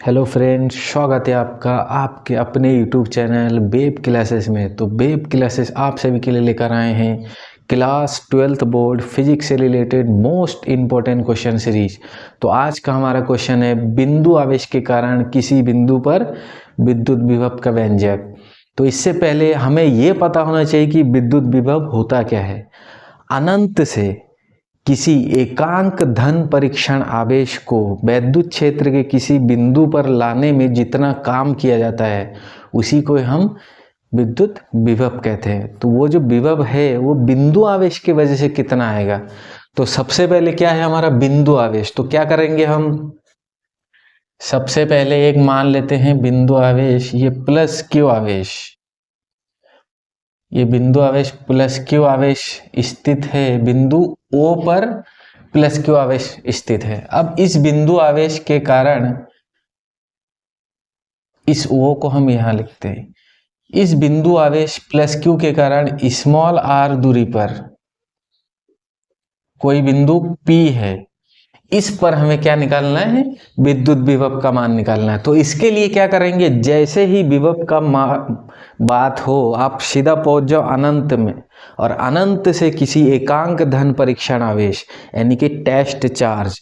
Hello friends, स्वागत है आपका आपके अपने यूट्यूब चैनल बेब क्लासेस में। तो बेब क्लासेस आप सभी के लिए लेकर आए हैं क्लास 12th बोर्ड फिजिक्स से related most important question series. तो आज का हमारा क्वेश्चन है बिंदु आवेश के कारण किसी बिंदु पर विद्युत विभव का व्यंजक। तो इससे पहले हमें ये पता होना चाहिए कि विद्युत विभव होता क्या है। अनंत से किसी एकांक धन परीक्षण आवेश को वैद्युत क्षेत्र के किसी बिंदु पर लाने में जितना काम किया जाता है उसी को हम विद्युत विभव कहते हैं। तो वो जो विभव है वो बिंदु आवेश की वजह से कितना आएगा। तो सबसे पहले क्या है हमारा बिंदु आवेश। तो क्या करेंगे हम, सबसे पहले एक मान लेते हैं बिंदु आवेश, ये प्लस क्यू आवेश, ये बिंदु आवेश प्लस क्यू आवेश स्थित है बिंदु O पर, प्लस क्यू आवेश स्थित है। अब इस बिंदु आवेश के कारण इस O को हम यहां लिखते हैं। इस बिंदु आवेश प्लस क्यू के कारण स्मॉल r दूरी पर कोई बिंदु P है, इस पर हमें क्या निकालना है, विद्युत विभव का मान निकालना है। तो इसके लिए क्या करेंगे, जैसे ही विभव का बात हो आप सीधा पहुंच जाओ अनंत में, और अनंत से किसी एकांक धन परीक्षण आवेश यानी कि टेस्ट चार्ज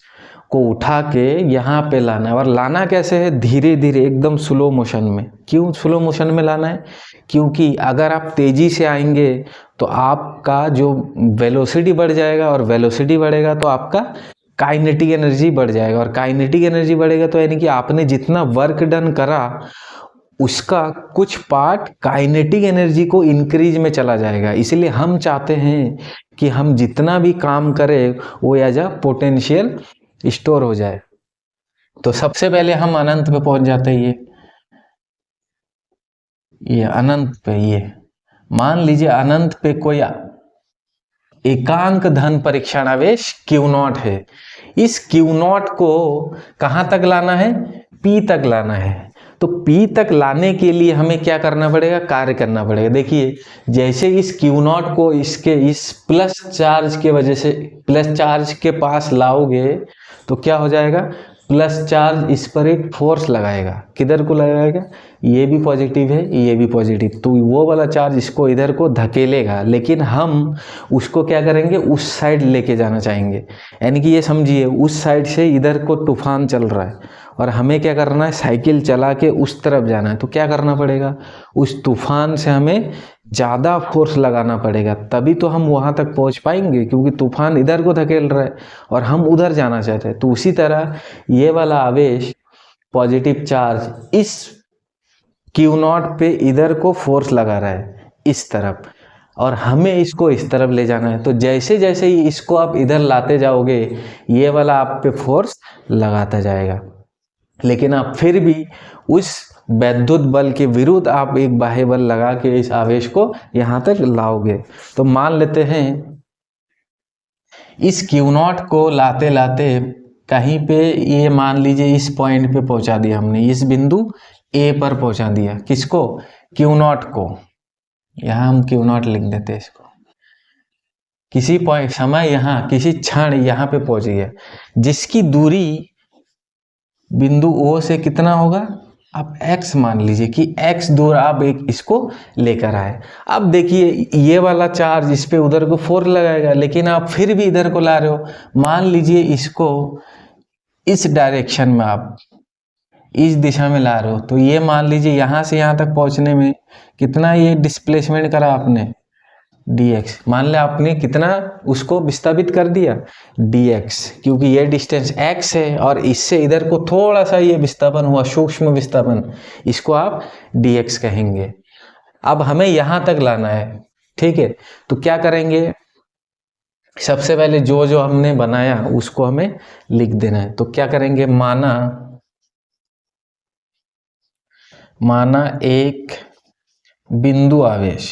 को उठा के यहाँ पे लाना है। और लाना कैसे है, धीरे धीरे एकदम स्लो मोशन में। क्यों स्लो मोशन में लाना है, क्योंकि अगर आप तेजी से आएंगे तो आपका जो वेलोसिटी बढ़ जाएगा, और वेलोसिटी बढ़ेगा तो आपका काइनेटिक एनर्जी बढ़ जाएगा, और काइनेटिक एनर्जी बढ़ेगा तो यानी कि आपने जितना वर्क डन करा उसका कुछ पार्ट काइनेटिक एनर्जी को इंक्रीज में चला जाएगा। इसलिए हम चाहते हैं कि हम जितना भी काम करें वो एज अ पोटेंशियल स्टोर हो जाए। तो सबसे पहले हम अनंत पे पहुंच जाते हैं। ये अनंत पे, ये मान लीजिए अनंत पे कोई एकांक धन परीक्षण आवेश Q0 है। इस Q0 को कहां तक लाना है, P तक लाना है। तो P तक लाने के लिए हमें क्या करना पड़ेगा, कार्य करना पड़ेगा। देखिए जैसे इस Q0 को इसके इस प्लस चार्ज के वजह से प्लस चार्ज के पास लाओगे तो क्या हो जाएगा, प्लस चार्ज इस पर एक फोर्स लगाएगा। किधर को लगाएगा, ये भी पॉजिटिव है ये भी पॉजिटिव, तो वो वाला चार्ज इसको इधर को धकेलेगा। लेकिन हम उसको क्या करेंगे, उस साइड लेके जाना चाहेंगे। यानी कि ये समझिए उस साइड से इधर को तूफान चल रहा है और हमें क्या करना है, साइकिल चला के उस तरफ जाना है। तो क्या करना पड़ेगा, उस तूफान से हमें ज़्यादा फोर्स लगाना पड़ेगा, तभी तो हम वहाँ तक पहुँच पाएंगे, क्योंकि तूफान इधर को धकेल रहा है और हम उधर जाना चाहते हैं। तो उसी तरह ये वाला आवेश पॉजिटिव चार्ज इस Q0 पे इधर को फोर्स लगा रहा है इस तरफ, और हमें इसको इस तरफ ले जाना है। तो जैसे जैसे ही इसको आप इधर लाते जाओगे ये वाला आप पे फोर्स लगाता जाएगा, लेकिन आप फिर भी उस वैद्युत बल के विरुद्ध आप एक बाह्य बल लगा के इस आवेश को यहां तक लाओगे। तो मान लेते हैं इस Q0 को लाते लाते कहीं पे, ये मान लीजिए इस पॉइंट पे पहुंचा दिया हमने, इस बिंदु A पर पहुंचा दिया। किसको, Q0 को। यहां हम Q0 लिख देते हैं इसको। किसी पॉइंट समय यहाँ किसी क्षण यहाँ पे पहुंच गया, जिसकी दूरी बिंदु O से कितना होगा, आप x मान लीजिए कि x दूर आप एक इसको लेकर आए। अब देखिए ये वाला चार्ज इस पे उधर को फोर्स लगाएगा, लेकिन आप फिर भी इधर को ला रहे हो। मान लीजिए इसको इस डायरेक्शन में आप इस दिशा में ला रहे हो, तो ये मान लीजिए यहाँ से यहाँ तक पहुँचने में कितना ये डिस्प्लेसमेंट करा आपने, dx। मान लिया आपने कितना उसको विस्थापित कर दिया, dx, क्योंकि ये डिस्टेंस x है और इससे इधर को थोड़ा सा ये विस्थापन हुआ, सूक्ष्म विस्थापन, इसको आप dx कहेंगे। अब हमें यहां तक लाना है, ठीक है। तो क्या करेंगे, सबसे पहले जो जो हमने बनाया उसको हमें लिख देना है। तो क्या करेंगे, माना एक बिंदु आवेश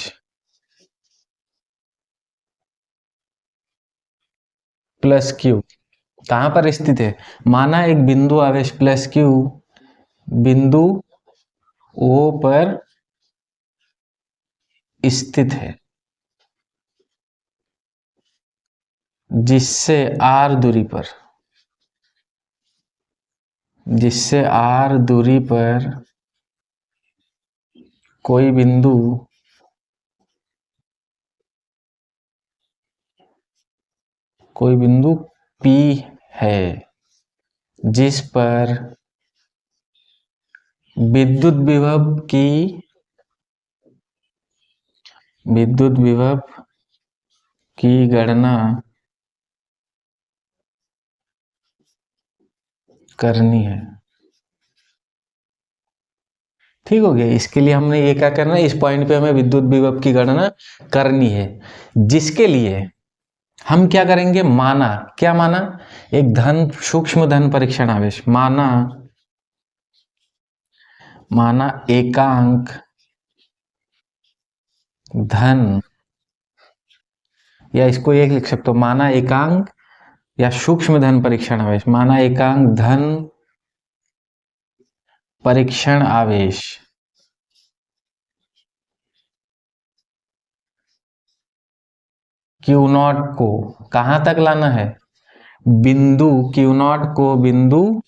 प्लस क्यू कहां पर स्थित है, माना एक बिंदु आवेश प्लस क्यू बिंदु O पर स्थित है, जिससे r दूरी पर जिससे r दूरी पर कोई बिंदु P है, जिस पर विद्युत विभव की गणना करनी है। ठीक हो गया। इसके लिए हमने ये क्या करना है, इस पॉइंट पे हमें विद्युत विभव की गणना करनी है, जिसके लिए हम क्या करेंगे, माना, क्या माना, एक सूक्ष्म धन परीक्षण आवेश माना एकांक धन, या इसको एक लिख सकते हो, माना एकांक या सूक्ष्म धन परीक्षण आवेश, माना एकांक धन परीक्षण आवेश Q0 को कहां तक लाना है, बिंदु Q0 को बिंदु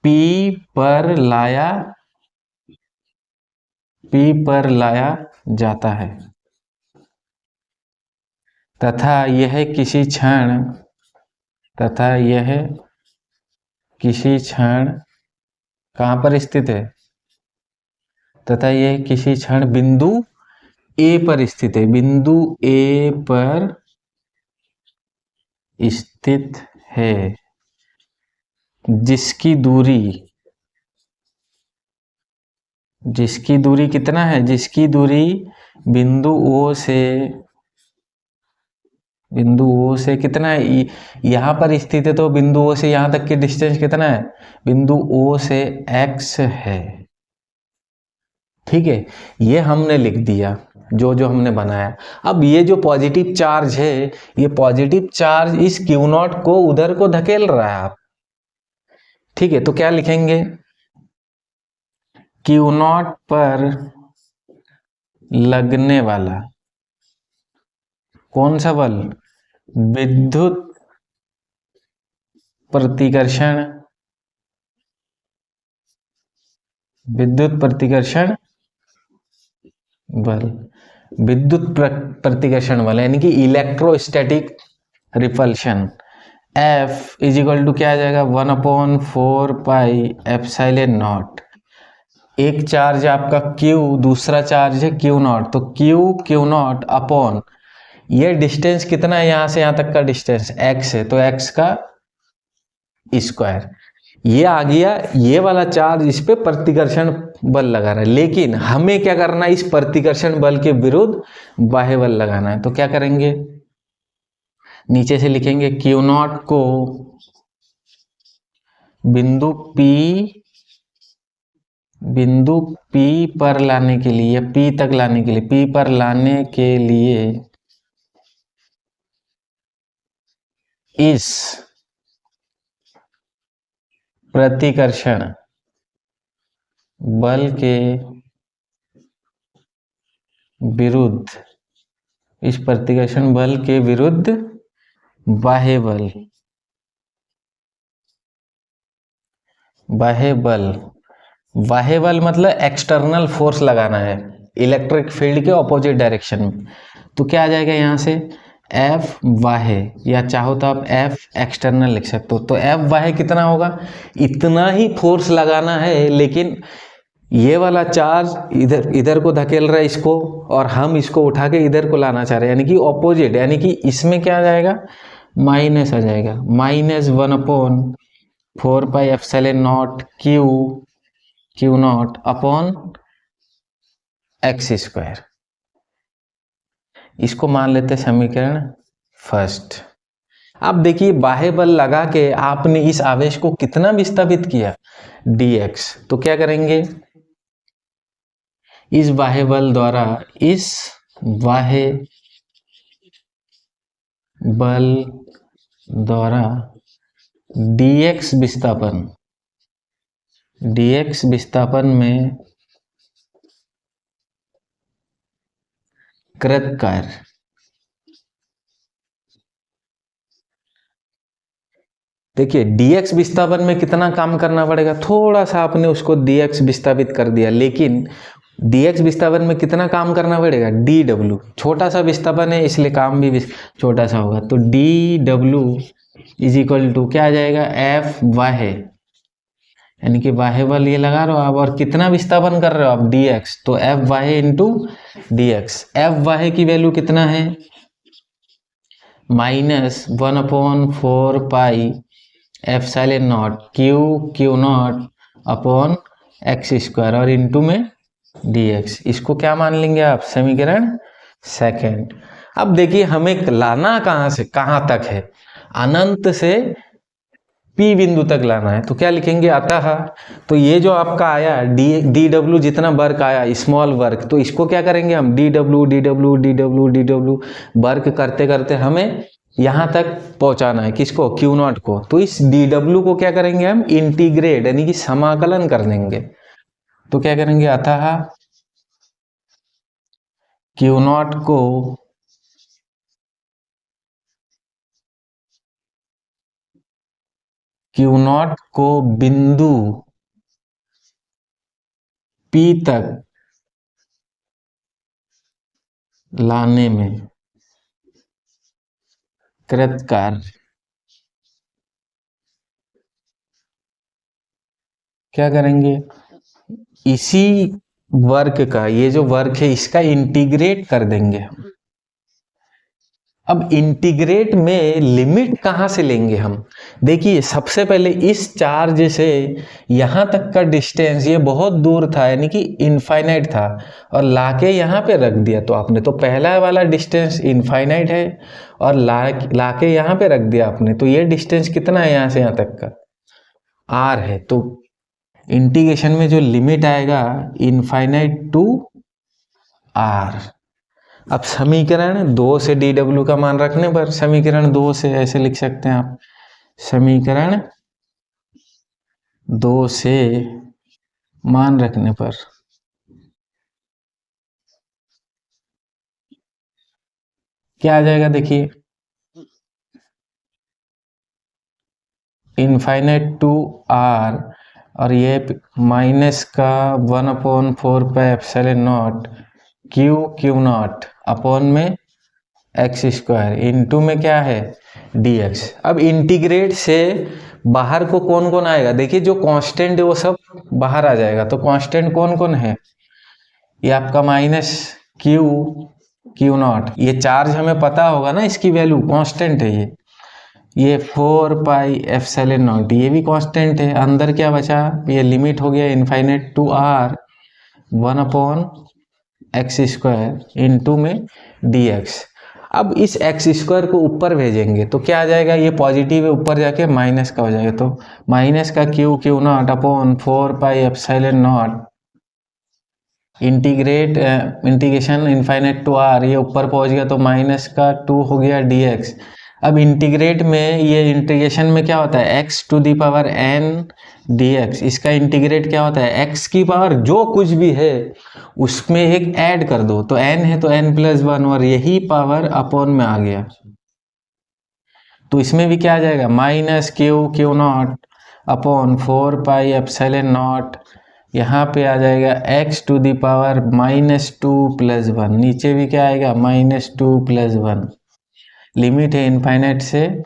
P पर लाया जाता है, तथा यह किसी क्षण कहां पर स्थित है, तथा यह किसी क्षण बिंदु A पर स्थित है, बिंदु A पर स्थित है, जिसकी दूरी कितना है, जिसकी दूरी बिंदु O से कितना है, यहां पर स्थित है तो बिंदु O से यहां तक की डिस्टेंस कितना है, बिंदु O से x है। ठीक है, ये हमने लिख दिया जो हमने बनाया। अब ये जो पॉजिटिव चार्ज है, ये पॉजिटिव चार्ज इस Q0 को उधर को धकेल रहा है आप। ठीक है, तो क्या लिखेंगे, Q0 पर लगने वाला कौन सा बल, विद्युत प्रतिकर्षण बल, प्रतिकर्षण बल यानी कि electrostatic repulsion, F is equal to क्या आ जाएगा, 1/4 पाई एप्सिलॉन नॉट। एक चार्ज आपका Q, दूसरा चार्ज है Q0, तो Q0 अपॉन ये डिस्टेंस कितना है, यहां से यहां तक का डिस्टेंस x है, तो x का स्क्वायर। ये आ गया, ये वाला चार्ज इस पे प्रतिकर्षण बल लगा रहा है, लेकिन हमें क्या करना है, इस प्रतिकर्षण बल के विरुद्ध बाह्य बल लगाना है। तो क्या करेंगे, नीचे से लिखेंगे Q0 को बिंदु P पर लाने के लिए, या P तक लाने के लिए, P पर लाने के लिए इस प्रतिकर्षण बल के विरुद्ध, इस प्रतिकर्षण बल के विरुद्ध बाह्य बल मतलब एक्सटर्नल फोर्स लगाना है इलेक्ट्रिक फील्ड के ऑपोजिट डायरेक्शन में। तो क्या आ जाएगा यहां से, F बाह्य, या चाहो तो आप F एक्सटर्नल लिख सकते हो। तो F बाह्य कितना होगा, इतना ही फोर्स लगाना है, लेकिन ये वाला चार्ज इधर को धकेल रहा है इसको, और हम इसको उठा के इधर को लाना चाह रहे हैं, यानी कि ऑपोजिट, यानी कि इसमें क्या आ जाएगा, माइनस आ जाएगा, -1/4 pi epsilon not Q0 upon x square. इसको मान लेते हैं समीकरण फर्स्ट। अब देखिए, बाह्य बल लगा के आपने इस आवेश को कितना विस्थापित किया, dx। तो क्या करेंगे, इस बाह्य बल द्वारा dx विस्थापन में कृत कार्य देखिए dx विस्थापन में कितना काम करना पड़ेगा, थोड़ा सा आपने उसको dx विस्थापित कर दिया, लेकिन dx विस्थापन में कितना काम करना पड़ेगा, dw, छोटा सा विस्थापन है इसलिए काम भी छोटा सा होगा। तो dw इज इक्वल टू क्या आ जाएगा, एफ वाहे, यानी कि वाहे बल ये लगा रहे हो आप, और कितना विस्थापन कर रहे हो आप, dx, तो एफ वाहे इंटू dx। एफ वाहे की वैल्यू कितना है, -1/4 epsilon naught Q naught upon x square और इंटू में dx। इसको क्या मान लेंगे आप, समीकरण सेकंड। अब देखिए हमें लाना कहाँ से कहाँ तक है, अनंत से P बिंदु तक लाना है, तो क्या लिखेंगे, अतः, तो ये जो आपका आया डी डब्ल्यू जितना वर्क आया, स्मॉल वर्क, तो इसको क्या करेंगे हम, D W D W D W D W work करते करते हमें यहाँ तक पहुँचाना है, किसको, क्यू नॉट को। तो इस डी डब्ल्यू को क्या करेंगे हम, इंटीग्रेट यानी कि समाकलन कर देंगे। तो क्या करेंगे, अतः क्यू नॉट को बिंदु P तक लाने में कृत कार्य क्या करेंगे, इसी वर्क का, ये जो वर्क है इसका इंटीग्रेट कर देंगे हम। अब इंटीग्रेट में लिमिट कहाँ से लेंगे हम, देखिए सबसे पहले इस चार्ज से यहाँ तक का डिस्टेंस ये बहुत दूर था, यानी कि इनफाइनाइट था, और लाके यहाँ पे रख दिया, तो आपने तो पहला वाला डिस्टेंस इनफाइनाइट है और लाके यहाँ पे रख दिया आपने, तो ये डिस्टेंस कितना है यहाँ से यहाँ तक का, r है। तो इंटीग्रेशन में जो लिमिट आएगा इनफाइनाइट टू r। अब समीकरण 2 से dw का मान रखने पर, समीकरण 2 से ऐसे लिख सकते हैं आप, समीकरण 2 से मान रखने पर क्या आ जाएगा, देखिए इनफाइनाइट टू r और ये माइनस का 1/4 epsilon naught Q naught upon में एक्स स्क्वायर इंटू में क्या है, dx। अब इंटीग्रेट से बाहर को कौन कौन आएगा, देखिए जो कांस्टेंट है वो सब बाहर आ जाएगा। तो कांस्टेंट कौन कौन है, ये आपका माइनस क्यू नॉट, ये चार्ज हमें पता होगा ना, इसकी वैल्यू कांस्टेंट है ये 4 एप्सिलॉन नॉट, ये भी कांस्टेंट है। अंदर क्या बचा, ये लिमिट हो गया infinite to r 1/x square into में dx। अब इस एक्स स्क्वायर को ऊपर भेजेंगे तो क्या आ जाएगा, ये पॉजिटिव है, ऊपर जाके माइनस का हो जाएगा, तो माइनस का Q naught upon 4 epsilon naught integration infinite to r, ये ऊपर पहुंच गया तो माइनस का 2 हो गया dx। अब इंटीग्रेट में, ये इंटीग्रेशन में क्या होता है, x to the power n dx, इसका इंटीग्रेट क्या होता है, x की पावर जो कुछ भी है उसमें एक ऐड कर दो, तो n है तो n+1 और यही पावर अपॉन में आ गया, तो इसमें भी क्या आ जाएगा, minus Q naught upon 4 epsilon not, यहाँ पे आ जाएगा x टू दी पावर -2+1, नीचे भी क्या आएगा, -2+1। लिमिट है इनफाइनाइट से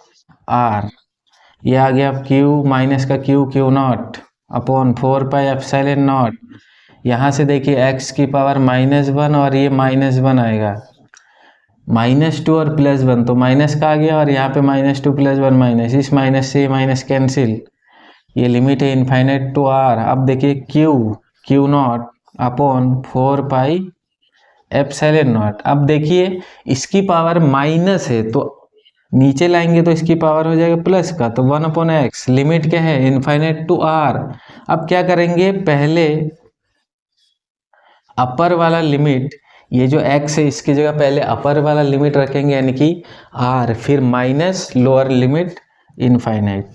r, ये आ गया q माइनस का Q naught upon 4 epsilon not, यहाँ से देखिए x की पावर -1 और ये -1 आएगा, -2 और +1 तो माइनस का आ गया, और यहाँ पे -2+1 माइनस, इस माइनस से माइनस कैंसिल, ये लिमिट है इनफाइनाइट टू r। अब देखिए Q naught upon 4 epsilon not. अब देखिए इसकी पावर माइनस है तो नीचे लाएंगे तो इसकी पावर हो जाएगा प्लस का, तो 1/x, लिमिट क्या है इनफाइनाइट टू r। अब क्या करेंगे, पहले अपर वाला लिमिट, ये जो x है इसकी जगह पहले अपर वाला लिमिट रखेंगे यानी कि r, फिर माइनस लोअर लिमिट इनफाइनाइट,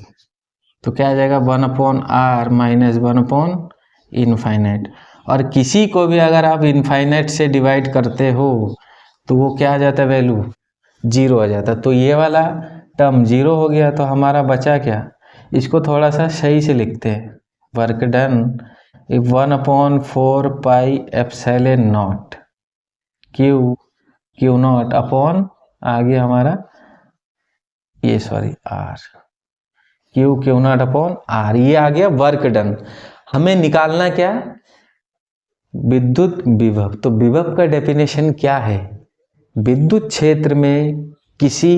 तो क्या आ जाएगा 1/r माइनस 1/इनफाइनाइट। और किसी को भी अगर आप इनफाइनाइट से डिवाइड करते हो तो वो क्या आ जाता है, वैल्यू 0 आ जाता है, तो ये वाला टर्म 0 हो गया, तो हमारा बचा क्या, इसको थोड़ा सा सही से लिखते हैं। Work done 1/4 pi epsilon naught Q naught upon आगे हमारा ये sorry R Q naught upon R, ये आ गया वर्क डन। हमें निकालना क्या, विद्युत विभव। तो विभव का डेफिनेशन क्या है, विद्युत क्षेत्र में किसी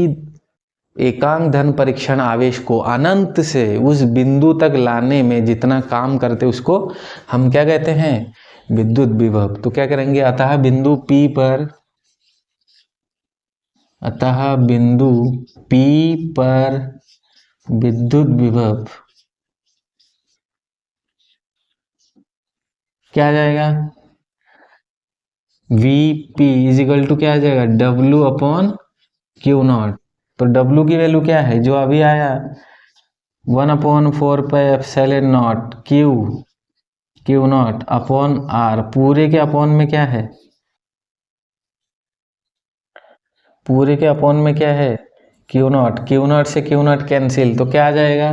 एकांक धन परीक्षण आवेश को अनंत से उस बिंदु तक लाने में जितना काम करते उसको हम क्या कहते हैं, विद्युत विभव। तो क्या करेंगे, अतः बिंदु P पर विद्युत विभव क्या आ जाएगा, Vp इजिकल टू क्या आ जाएगा, W अपॉन क्यू नॉट। तो W की वैल्यू क्या है, जो अभी आया 1/4 pi epsilon naught Q naught upon R. पूरे के अपॉन में क्या है, पूरे के अपॉन में क्या है, क्यू नॉट से क्यू नॉट कैंसिल, तो क्या आ जाएगा,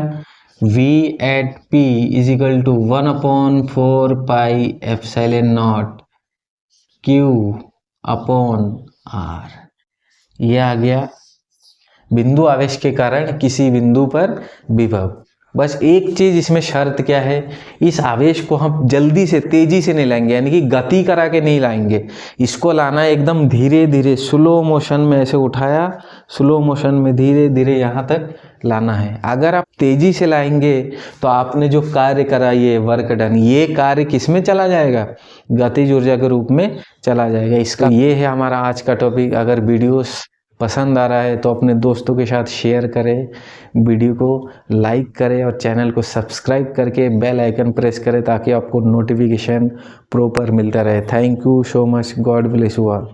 V at P is equal to 1/4 pi epsilon naught Q upon R. ये आ गया बिंदु आवेश के कारण किसी बिंदु पर विभव। बस एक चीज इसमें शर्त क्या है, इस आवेश को हम जल्दी से तेजी से नहीं लाएंगे, यानी कि गति करा के नहीं लाएंगे। इसको लाना एकदम धीरे धीरे स्लो मोशन में, ऐसे उठाया स्लो मोशन में धीरे धीरे यहाँ तक लाना है। अगर आप तेजी से लाएंगे तो आपने जो कार्य करा, ये वर्क डन, ये कार्य किस में चला जाएगा, गतिज ऊर्जा के रूप में चला जाएगा। इसका ये है हमारा आज का टॉपिक। अगर वीडियोस पसंद आ रहा है तो अपने दोस्तों के साथ शेयर करें, वीडियो को लाइक करें और चैनल को सब्सक्राइब करके बेल आइकन प्रेस करें ताकि आपको नोटिफिकेशन प्रॉपर मिलता रहे। Thank you so much, God bless you all.